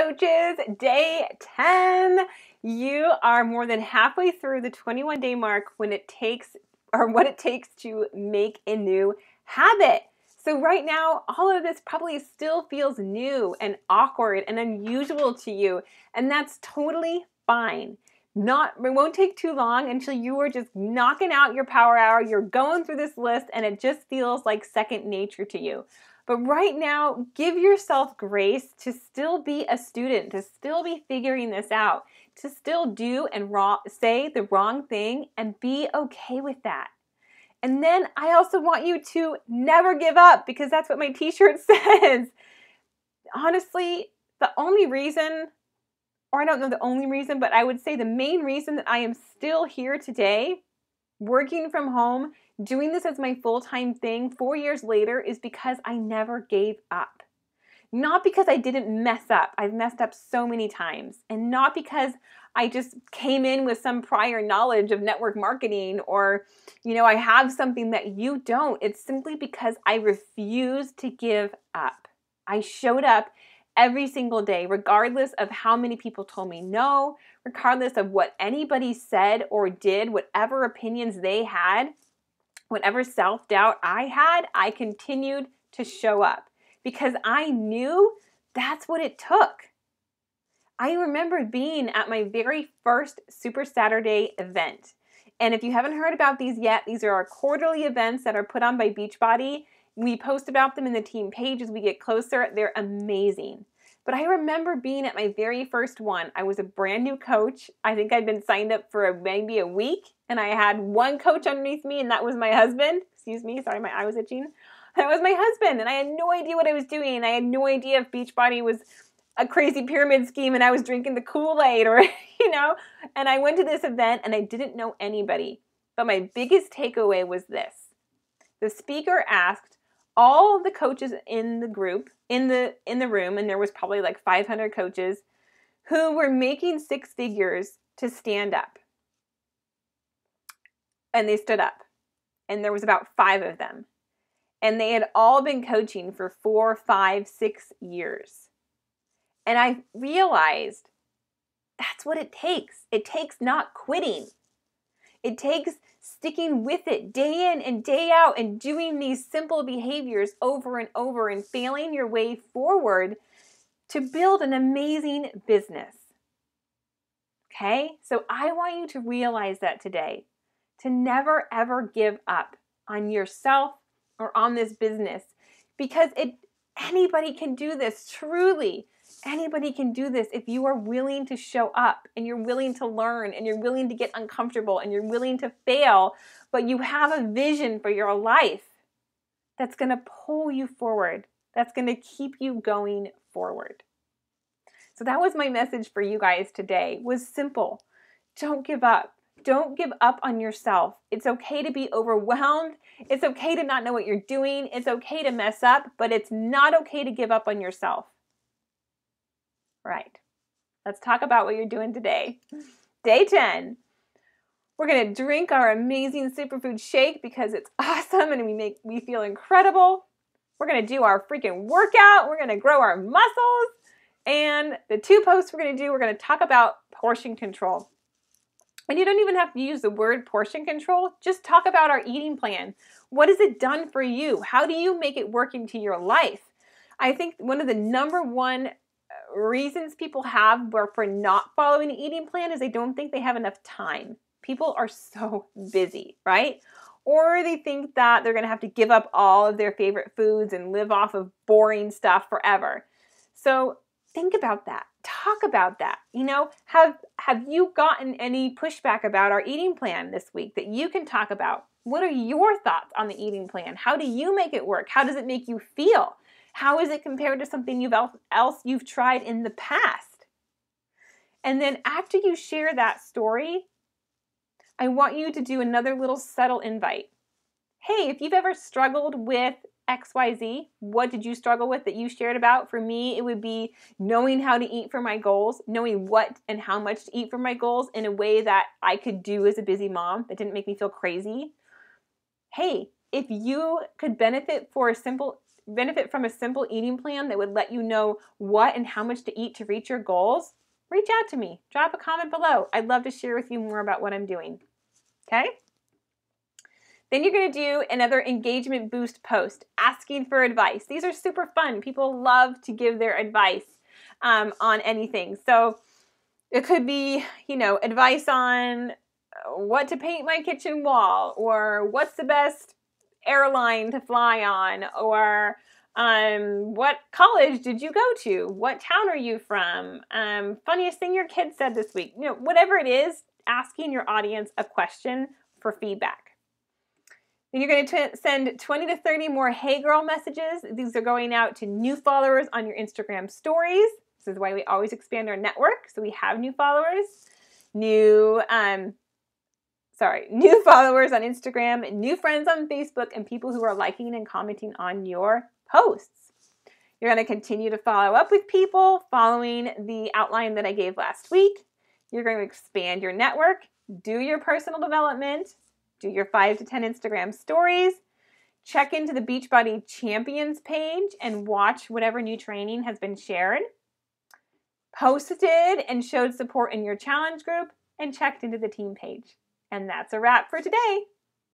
coaches, day 10. You are more than halfway through the 21-day mark what it takes to make a new habit. So right now, all of this probably still feels new and awkward and unusual to you, and that's totally fine. It won't take too long until you are just knocking out your power hour. You're going through this list and it just feels like second nature to you. But right now, give yourself grace to still be a student, to still be figuring this out, to still do and say the wrong thing and be okay with that. And then I also want you to never give up, because that's what my t-shirt says. Honestly, the only reason, or I don't know the only reason, but I would say the main reason that I am still here today, working from home, doing this as my full-time thing 4 years later, is because I never gave up. Not because I didn't mess up. I've messed up so many times. And not because I just came in with some prior knowledge of network marketing, or, I have something that you don't. It's simply because I refused to give up. I showed up every single day, regardless of how many people told me no, regardless of what anybody said or did, whatever opinions they had, whatever self-doubt I had, I continued to show up because I knew that's what it took. I remember being at my very first Super Saturday event. And if you haven't heard about these yet, these are our quarterly events that are put on by Beachbody. We post about them in the team page as we get closer. They're amazing. But I remember being at my very first one. I was a brand new coach. I think I'd been signed up for maybe a week, and I had one coach underneath me, and that was my husband. Excuse me, sorry, my eye was itching. That was my husband, and I had no idea what I was doing. I had no idea if Beachbody was a crazy pyramid scheme and I was drinking the Kool-Aid, or, and I went to this event and I didn't know anybody. But my biggest takeaway was this. The speaker asked all of the coaches in the group, in the room, and there was probably like 500 coaches who were making six figures, to stand up. And they stood up. And there was about 5 of them. And they had all been coaching for 4, 5, 6 years. And I realized that's what it takes. It takes not quitting. It takes sticking with it day in and day out and doing these simple behaviors over and over and failing your way forward to build an amazing business. Okay? So I want you to realize that today, to never ever give up on yourself or on this business, because anybody can do this, truly. Anybody can do this if you are willing to show up and you're willing to learn and you're willing to get uncomfortable and you're willing to fail, but you have a vision for your life that's going to pull you forward, that's going to keep you going forward. So that was my message for you guys today, was simple. Don't give up. Don't give up on yourself. It's okay to be overwhelmed. It's okay to not know what you're doing. It's okay to mess up, but it's not okay to give up on yourself. Right. Let's talk about what you're doing today. Day 10. We're going to drink our amazing superfood shake because it's awesome and we feel incredible. We're going to do our freaking workout. We're going to grow our muscles. And the 2 posts we're going to talk about portion control. And you don't even have to use the word portion control. Just talk about our eating plan. What has it done for you? How do you make it work into your life? I think one of the number one reasons people have for not following an eating plan is they don't think they have enough time. People are so busy, right? Or they think that they're going to have to give up all of their favorite foods and live off of boring stuff forever. So think about that. Talk about that. Have you gotten any pushback about our eating plan this week that you can talk about? What are your thoughts on the eating plan? How do you make it work? How does it make you feel? How is it compared to something else you've tried in the past? And then after you share that story, I want you to do another little subtle invite. Hey, if you've ever struggled with XYZ, what did you struggle with that you shared about? For me, it would be knowing how to eat for my goals, knowing what and how much to eat for my goals in a way that I could do as a busy mom that didn't make me feel crazy. Hey, if you could benefit for a simple benefit from a simple eating plan that would let you know what and how much to eat to reach your goals, reach out to me. Drop a comment below. I'd love to share with you more about what I'm doing. Okay? Then you're going to do another engagement boost post asking for advice. These are super fun. People love to give their advice on anything. So it could be, advice on what to paint my kitchen wall, or what's the best airline to fly on, or what college did you go to? What town are you from? Funniest thing your kid said this week. Whatever it is, asking your audience a question for feedback. Then you're going to send 20 to 30 more Hey Girl messages. These are going out to new followers on your Instagram stories. This is why we always expand our network. So we have new followers, new followers on Instagram, new friends on Facebook, and people who are liking and commenting on your posts. You're going to continue to follow up with people following the outline that I gave last week. You're going to expand your network, do your personal development, do your 5 to 10 Instagram stories, check into the Beachbody Champions page and watch whatever new training has been shared, posted and showed support in your challenge group, and checked into the team page. And that's a wrap for today.